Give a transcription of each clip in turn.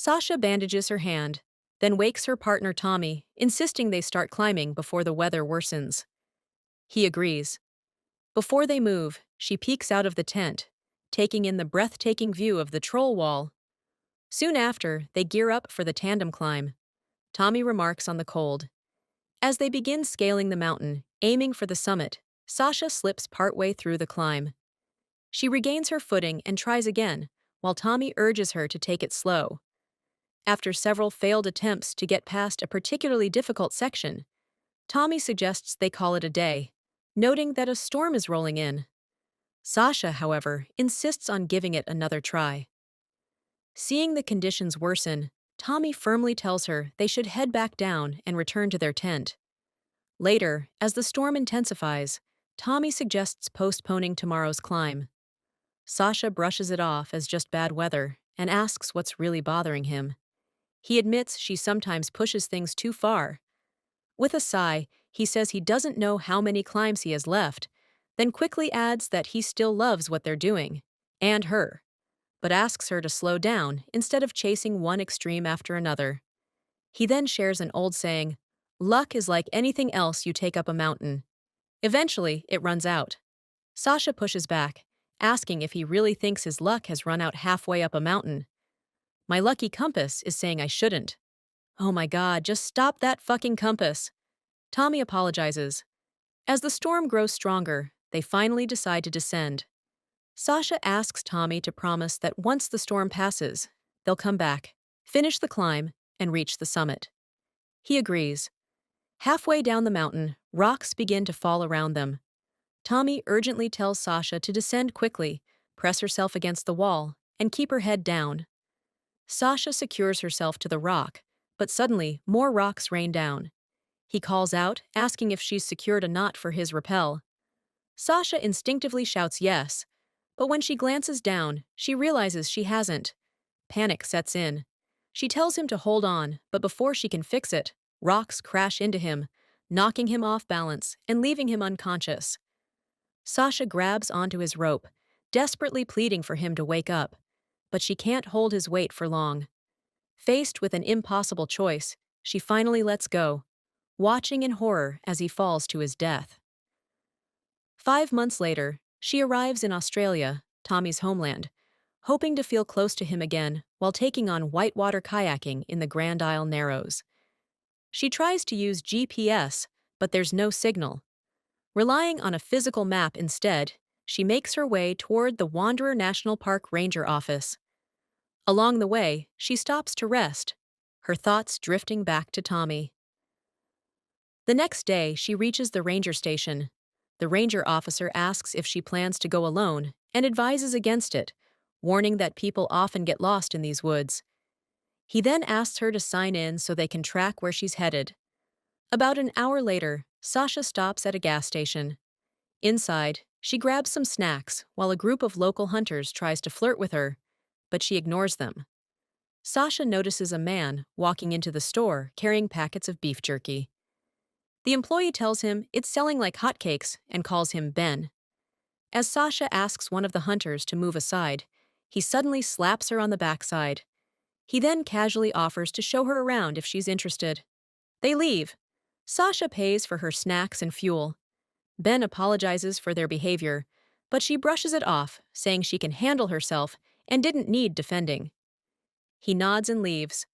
Sasha bandages her hand, then wakes her partner Tommy, insisting they start climbing before the weather worsens. He agrees. Before they move, she peeks out of the tent, taking in the breathtaking view of the troll wall. Soon after, they gear up for the tandem climb. Tommy remarks on the cold. As they begin scaling the mountain, aiming for the summit, Sasha slips partway through the climb. She regains her footing and tries again, while Tommy urges her to take it slow. After several failed attempts to get past a particularly difficult section, Tommy suggests they call it a day, noting that a storm is rolling in. Sasha, however, insists on giving it another try. Seeing the conditions worsen, Tommy firmly tells her they should head back down and return to their tent. Later, as the storm intensifies, Tommy suggests postponing tomorrow's climb. Sasha brushes it off as just bad weather and asks what's really bothering him. He admits she sometimes pushes things too far. With a sigh, he says he doesn't know how many climbs he has left, then quickly adds that he still loves what they're doing, and her, but asks her to slow down instead of chasing one extreme after another. He then shares an old saying, "Luck is like anything else you take up a mountain. Eventually, it runs out." Sasha pushes back, asking if he really thinks his luck has run out halfway up a mountain. "My lucky compass is saying I shouldn't." "Oh my god, just stop that fucking compass." Tommy apologizes. As the storm grows stronger, they finally decide to descend. Sasha asks Tommy to promise that once the storm passes, they'll come back, finish the climb, and reach the summit. He agrees. Halfway down the mountain, rocks begin to fall around them. Tommy urgently tells Sasha to descend quickly, press herself against the wall, and keep her head down. Sasha secures herself to the rock, but suddenly more rocks rain down. He calls out, asking if she's secured a knot for his rappel. Sasha instinctively shouts yes, but when she glances down, she realizes she hasn't. Panic sets in. She tells him to hold on, but before she can fix it, rocks crash into him, knocking him off balance and leaving him unconscious. Sasha grabs onto his rope, desperately pleading for him to wake up, but she can't hold his weight for long. Faced with an impossible choice, she finally lets go, watching in horror as he falls to his death. 5 months later, she arrives in Australia, Tommy's homeland, hoping to feel close to him again while taking on whitewater kayaking in the Grand Isle Narrows. She tries to use GPS, but there's no signal. Relying on a physical map instead, she makes her way toward the Wanderer National Park Ranger office. Along the way, she stops to rest, her thoughts drifting back to Tommy. The next day, she reaches the ranger station. The ranger officer asks if she plans to go alone and advises against it, warning that people often get lost in these woods. He then asks her to sign in so they can track where she's headed. About an hour later, Sasha stops at a gas station. Inside, she grabs some snacks while a group of local hunters tries to flirt with her, but she ignores them. Sasha notices a man walking into the store carrying packets of beef jerky. The employee tells him it's selling like hotcakes and calls him Ben. As Sasha asks one of the hunters to move aside, he suddenly slaps her on the backside. He then casually offers to show her around if she's interested. They leave. Sasha pays for her snacks and fuel. Ben apologizes for their behavior, but she brushes it off, saying she can handle herself and didn't need defending. He nods and leaves.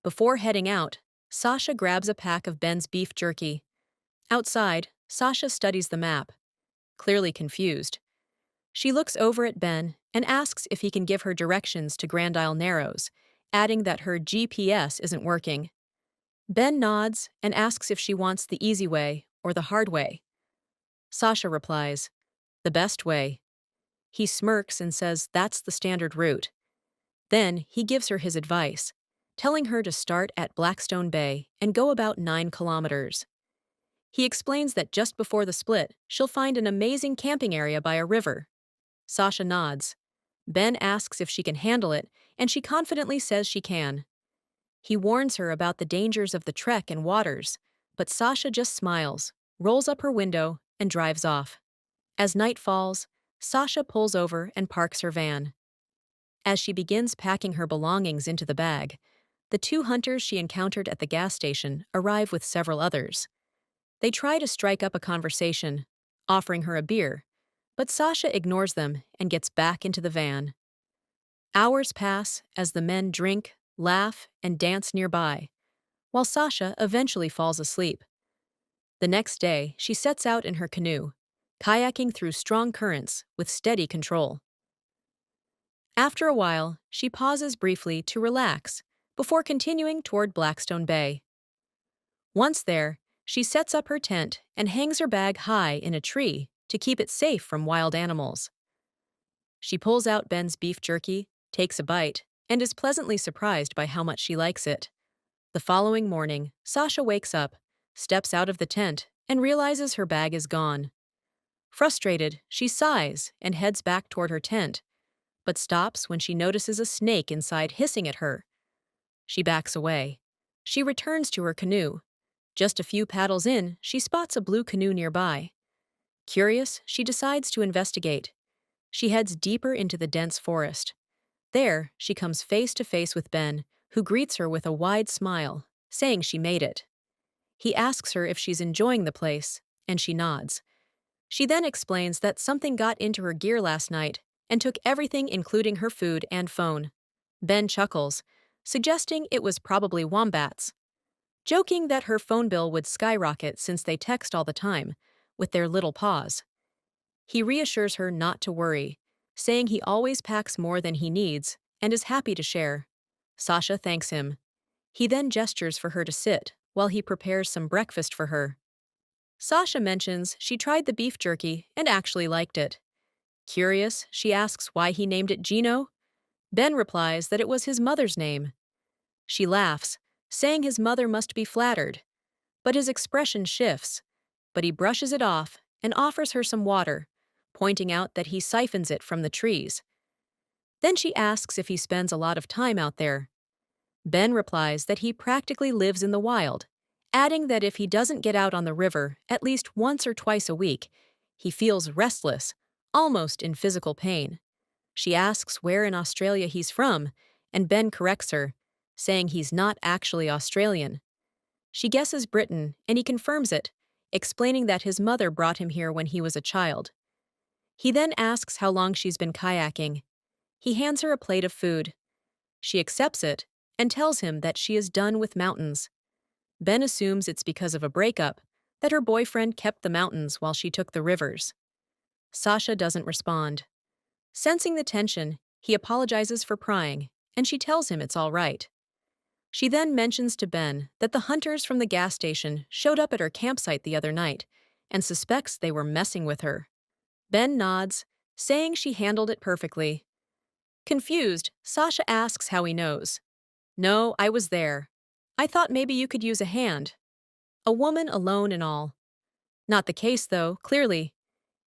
Before heading out, Sasha grabs a pack of Ben's beef jerky. Outside, Sasha studies the map, clearly confused. She looks over at Ben and asks if he can give her directions to Grand Isle Narrows, adding that her GPS isn't working. Ben nods and asks if she wants the easy way or the hard way. Sasha replies, "The best way." He smirks and says that's the standard route. Then he gives her his advice, telling her to start at Blackstone Bay and go about 9 kilometers. He explains that just before the split, she'll find an amazing camping area by a river. Sasha nods. Ben asks if she can handle it, and she confidently says she can. He warns her about the dangers of the trek and waters, but Sasha just smiles, rolls up her window, and drives off. As night falls, Sasha pulls over and parks her van. As she begins packing her belongings into the bag, the two hunters she encountered at the gas station arrive with several others. They try to strike up a conversation, offering her a beer, but Sasha ignores them and gets back into the van. Hours pass as the men drink, laugh, and dance nearby, while Sasha eventually falls asleep. The next day, she sets out in her canoe, kayaking through strong currents with steady control. After a while, she pauses briefly to relax before continuing toward Blackstone Bay. Once there, she sets up her tent and hangs her bag high in a tree to keep it safe from wild animals. She pulls out Ben's beef jerky, takes a bite, and is pleasantly surprised by how much she likes it. The following morning, Sasha wakes up, steps out of the tent, and realizes her bag is gone. Frustrated, she sighs and heads back toward her tent, but stops when she notices a snake inside hissing at her. She backs away. She returns to her canoe. Just a few paddles in, she spots a blue canoe nearby. Curious, she decides to investigate. She heads deeper into the dense forest. There, she comes face to face with Ben, who greets her with a wide smile, saying she made it. He asks her if she's enjoying the place, and she nods. She then explains that something got into her gear last night and took everything including her food and phone. Ben chuckles, suggesting it was probably wombats, joking that her phone bill would skyrocket since they text all the time, with their little paws. He reassures her not to worry, saying he always packs more than he needs and is happy to share. Sasha thanks him. He then gestures for her to sit while he prepares some breakfast for her. Sasha mentions she tried the beef jerky and actually liked it. Curious, she asks why he named it Gino. Ben replies that it was his mother's name. She laughs, saying his mother must be flattered, but his expression shifts. But he brushes it off and offers her some water, pointing out that he siphons it from the trees. Then she asks if he spends a lot of time out there. Ben replies that he practically lives in the wild, adding that if he doesn't get out on the river at least once or twice a week, he feels restless, almost in physical pain. She asks where in Australia he's from, and Ben corrects her, saying he's not actually Australian. She guesses Britain, and he confirms it, explaining that his mother brought him here when he was a child. He then asks how long she's been kayaking. He hands her a plate of food. She accepts it and tells him that she is done with mountains. Ben assumes it's because of a breakup, that her boyfriend kept the mountains while she took the rivers. Sasha doesn't respond. Sensing the tension, he apologizes for prying, and she tells him it's all right. She then mentions to Ben that the hunters from the gas station showed up at her campsite the other night and suspects they were messing with her. Ben nods, saying she handled it perfectly. Confused, Sasha asks how he knows. "No, I was there. I thought maybe you could use a hand." A woman alone and all. Not the case, though, clearly.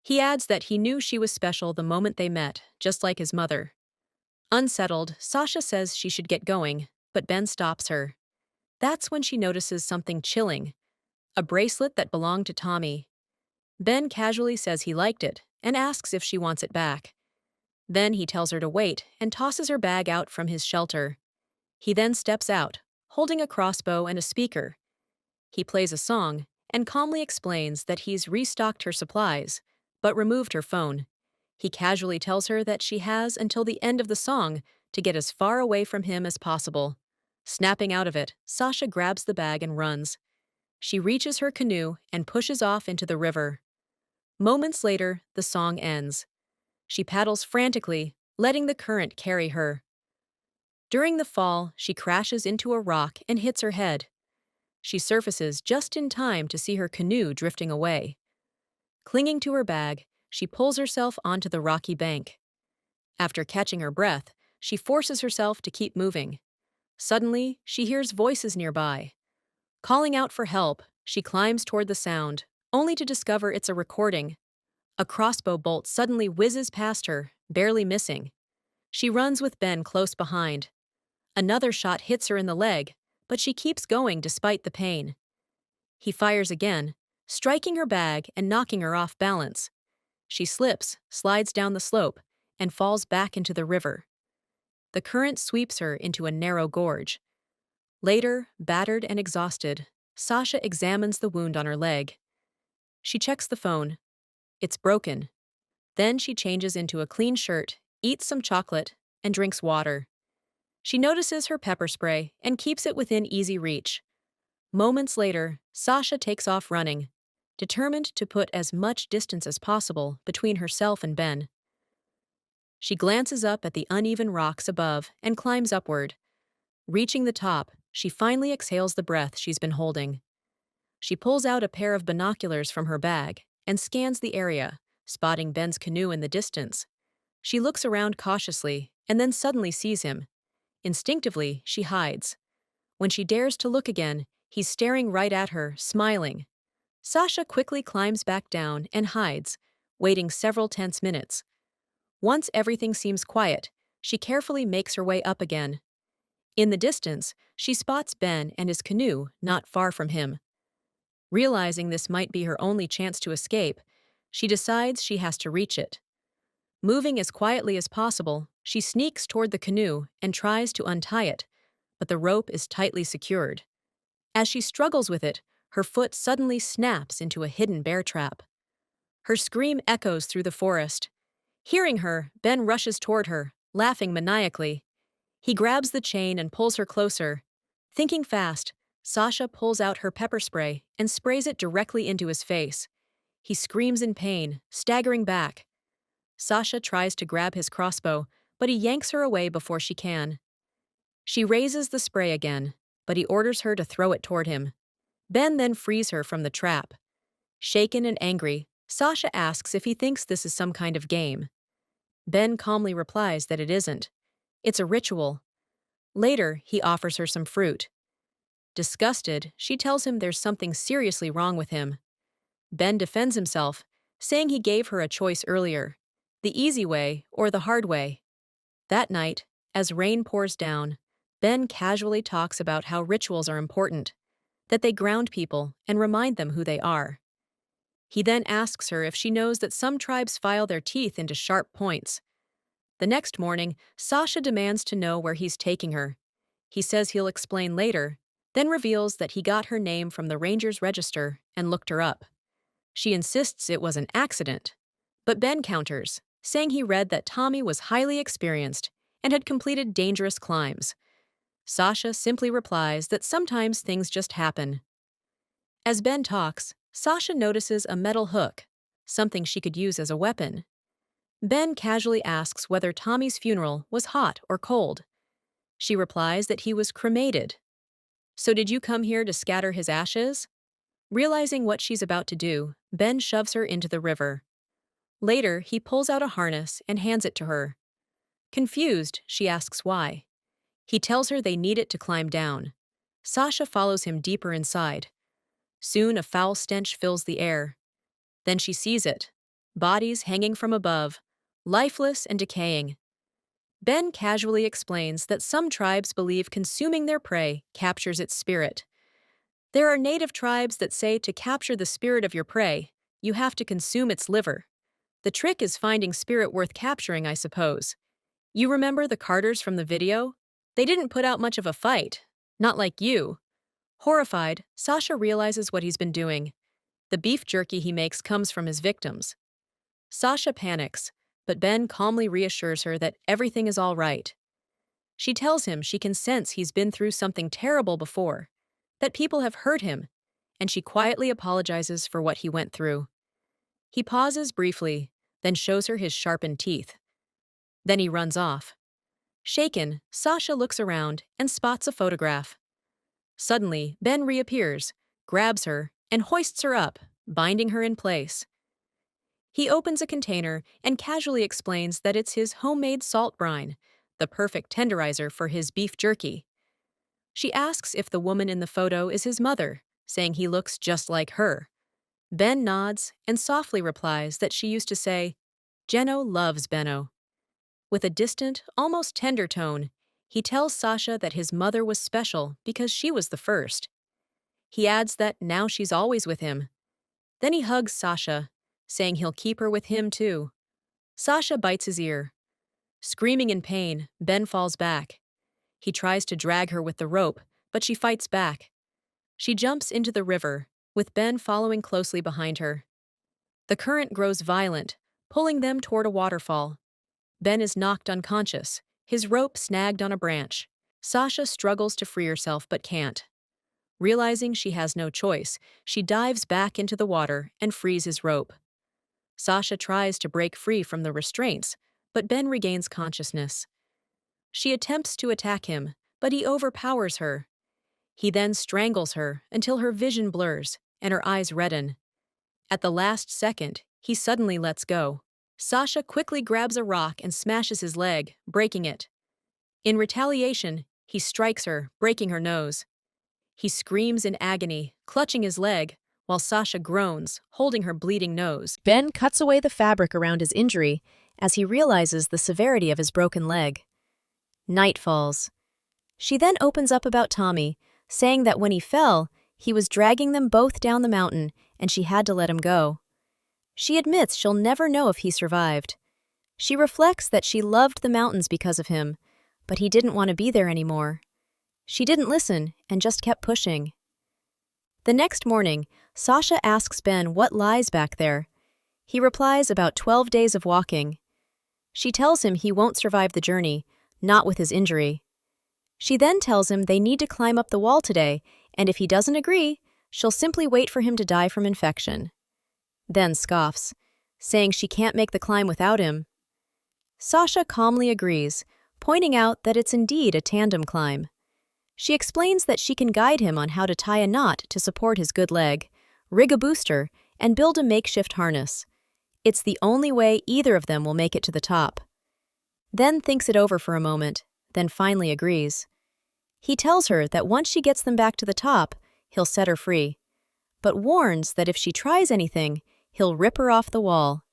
He adds that he knew she was special the moment they met, just like his mother. Unsettled, Sasha says she should get going, but Ben stops her. That's when she notices something chilling, a bracelet that belonged to Tommy. Ben casually says he liked it and asks if she wants it back. Then he tells her to wait and tosses her bag out from his shelter. He then steps out, holding a crossbow and a speaker. He plays a song and calmly explains that he's restocked her supplies, but removed her phone. He casually tells her that she has until the end of the song to get as far away from him as possible. Snapping out of it, Sasha grabs the bag and runs. She reaches her canoe and pushes off into the river. Moments later, the song ends. She paddles frantically, letting the current carry her. During the fall, she crashes into a rock and hits her head. She surfaces just in time to see her canoe drifting away. Clinging to her bag, she pulls herself onto the rocky bank. After catching her breath, she forces herself to keep moving. Suddenly, she hears voices nearby. Calling out for help, she climbs toward the sound, only to discover it's a recording. A crossbow bolt suddenly whizzes past her, barely missing. She runs with Ben close behind. Another shot hits her in the leg, but she keeps going despite the pain. He fires again, striking her bag and knocking her off balance. She slips, slides down the slope, and falls back into the river. The current sweeps her into a narrow gorge. Later, battered and exhausted, Sasha examines the wound on her leg. She checks the phone. It's broken. Then she changes into a clean shirt, eats some chocolate, and drinks water. She notices her pepper spray and keeps it within easy reach. Moments later, Sasha takes off running, determined to put as much distance as possible between herself and Ben. She glances up at the uneven rocks above and climbs upward. Reaching the top, she finally exhales the breath she's been holding. She pulls out a pair of binoculars from her bag and scans the area, spotting Ben's canoe in the distance. She looks around cautiously and then suddenly sees him. Instinctively, she hides. When she dares to look again, he's staring right at her, smiling. Sasha quickly climbs back down and hides, waiting several tense minutes. Once everything seems quiet, she carefully makes her way up again. In the distance, she spots Ben and his canoe not far from him. Realizing this might be her only chance to escape, she decides she has to reach it. Moving as quietly as possible, she sneaks toward the canoe and tries to untie it, but the rope is tightly secured. As she struggles with it, her foot suddenly snaps into a hidden bear trap. Her scream echoes through the forest. Hearing her, Ben rushes toward her, laughing maniacally. He grabs the chain and pulls her closer. Thinking fast, Sasha pulls out her pepper spray and sprays it directly into his face. He screams in pain, staggering back. Sasha tries to grab his crossbow, but he yanks her away before she can. She raises the spray again, but he orders her to throw it toward him. Ben then frees her from the trap. Shaken and angry, Sasha asks if he thinks this is some kind of game. Ben calmly replies that it isn't. It's a ritual. Later, he offers her some fruit. Disgusted, she tells him there's something seriously wrong with him. Ben defends himself, saying he gave her a choice earlier: the easy way or the hard way. That night, as rain pours down, Ben casually talks about how rituals are important, that they ground people and remind them who they are. He then asks her if she knows that some tribes file their teeth into sharp points. The next morning, Sasha demands to know where he's taking her. He says he'll explain later, then reveals that he got her name from the ranger's register and looked her up. She insists it was an accident, but Ben counters, saying he read that Tommy was highly experienced and had completed dangerous climbs. Sasha simply replies that sometimes things just happen. As Ben talks, Sasha notices a metal hook, something she could use as a weapon. Ben casually asks whether Tommy's funeral was hot or cold. She replies that he was cremated. "So did you come here to scatter his ashes?" Realizing what she's about to do, Ben shoves her into the river. Later, he pulls out a harness and hands it to her. Confused, she asks why. He tells her they need it to climb down. Sasha follows him deeper inside. Soon a foul stench fills the air. Then she sees it: bodies hanging from above, lifeless and decaying. Ben casually explains that some tribes believe consuming their prey captures its spirit. There are native tribes that say to capture the spirit of your prey, you have to consume its liver. The trick is finding spirit worth capturing, I suppose. You remember the Carters from the video? They didn't put out much of a fight. Not like you. Horrified, Sasha realizes what he's been doing. The beef jerky he makes comes from his victims. Sasha panics, but Ben calmly reassures her that everything is all right. She tells him she can sense he's been through something terrible before, that people have hurt him, and she quietly apologizes for what he went through. He pauses briefly, then shows her his sharpened teeth. Then he runs off. Shaken, Sasha looks around and spots a photograph. Suddenly, Ben reappears, grabs her, and hoists her up, binding her in place. He opens a container and casually explains that it's his homemade salt brine, the perfect tenderizer for his beef jerky. She asks if the woman in the photo is his mother, saying he looks just like her. Ben nods and softly replies that she used to say, "Jenno loves Benno." With a distant, almost tender tone, he tells Sasha that his mother was special because she was the first. He adds that now she's always with him. Then he hugs Sasha, saying he'll keep her with him too. Sasha bites his ear. Screaming in pain, Ben falls back. He tries to drag her with the rope, but she fights back. She jumps into the river, with Ben following closely behind her. The current grows violent, pulling them toward a waterfall. Ben is knocked unconscious, his rope snagged on a branch. Sasha struggles to free herself but can't. Realizing she has no choice, she dives back into the water and frees his rope. Sasha tries to break free from the restraints, but Ben regains consciousness. She attempts to attack him, but he overpowers her. He then strangles her until her vision blurs and her eyes redden. At the last second, he suddenly lets go. Sasha quickly grabs a rock and smashes his leg, breaking it. In retaliation, he strikes her, breaking her nose. He screams in agony, clutching his leg, while Sasha groans, holding her bleeding nose. Ben cuts away the fabric around his injury as he realizes the severity of his broken leg. Night falls. She then opens up about Tommy, saying that when he fell, he was dragging them both down the mountain and she had to let him go. She admits she'll never know if he survived. She reflects that she loved the mountains because of him, but he didn't want to be there anymore. She didn't listen and just kept pushing. The next morning, Sasha asks Ben what lies back there. He replies about 12 days of walking. She tells him he won't survive the journey, not with his injury. She then tells him they need to climb up the wall today, and if he doesn't agree, she'll simply wait for him to die from infection. Then scoffs, saying she can't make the climb without him. Sasha calmly agrees, pointing out that it's indeed a tandem climb. She explains that she can guide him on how to tie a knot to support his good leg, rig a booster, and build a makeshift harness. It's the only way either of them will make it to the top. Then thinks it over for a moment, then finally agrees. He tells her that once she gets them back to the top, he'll set her free, but warns that if she tries anything, he'll rip her off the wall.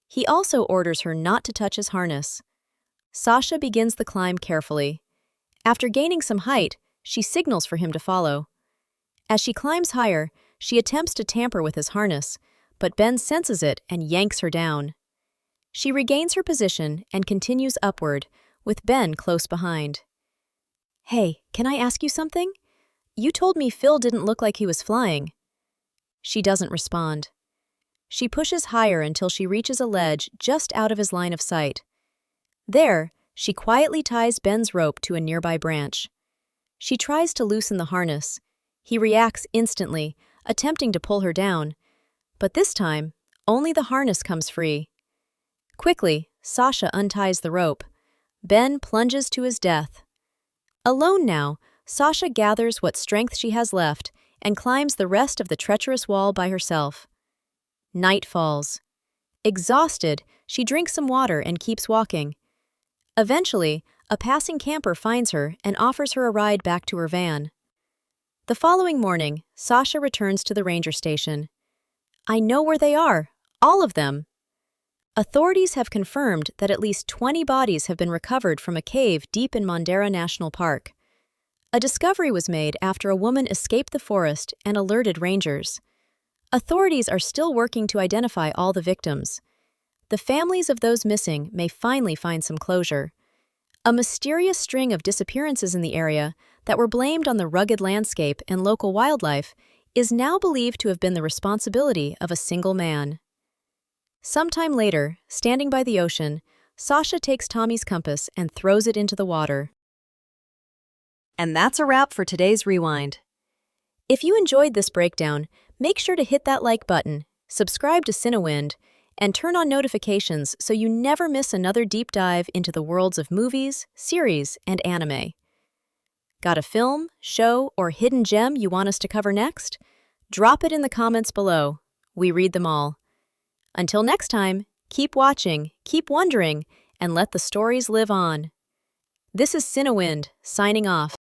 He also orders her not to touch his harness. Sasha begins the climb carefully. After gaining some height, she signals for him to follow. As she climbs higher, she attempts to tamper with his harness, but Ben senses it and yanks her down. She regains her position and continues upward, with Ben close behind. "Hey, can I ask you something? You told me Phil didn't look like he was flying." She doesn't respond. She pushes higher until she reaches a ledge just out of his line of sight. There, she quietly ties Ben's rope to a nearby branch. She tries to loosen the harness. He reacts instantly, attempting to pull her down. But this time, only the harness comes free. Quickly, Sasha unties the rope. Ben plunges to his death. Alone now, Sasha gathers what strength she has left and climbs the rest of the treacherous wall by herself. Night falls. Exhausted, she drinks some water and keeps walking. Eventually, a passing camper finds her and offers her a ride back to her van. The following morning, Sasha returns to the ranger station. "I know where they are, all of them." Authorities have confirmed that at least 20 bodies have been recovered from a cave deep in Mondera National Park. A discovery was made after a woman escaped the forest and alerted rangers. Authorities are still working to identify all the victims. The families of those missing may finally find some closure. A mysterious string of disappearances in the area that were blamed on the rugged landscape and local wildlife is now believed to have been the responsibility of a single man. Sometime later, standing by the ocean, Sasha takes Tommy's compass and throws it into the water. And that's a wrap for today's Rewind. If you enjoyed this breakdown, make sure to hit that like button, subscribe to Cinewind, and turn on notifications so you never miss another deep dive into the worlds of movies, series, and anime. Got a film, show, or hidden gem you want us to cover next? Drop it in the comments below. We read them all. Until next time, keep watching, keep wondering, and let the stories live on. This is Cinewind, signing off.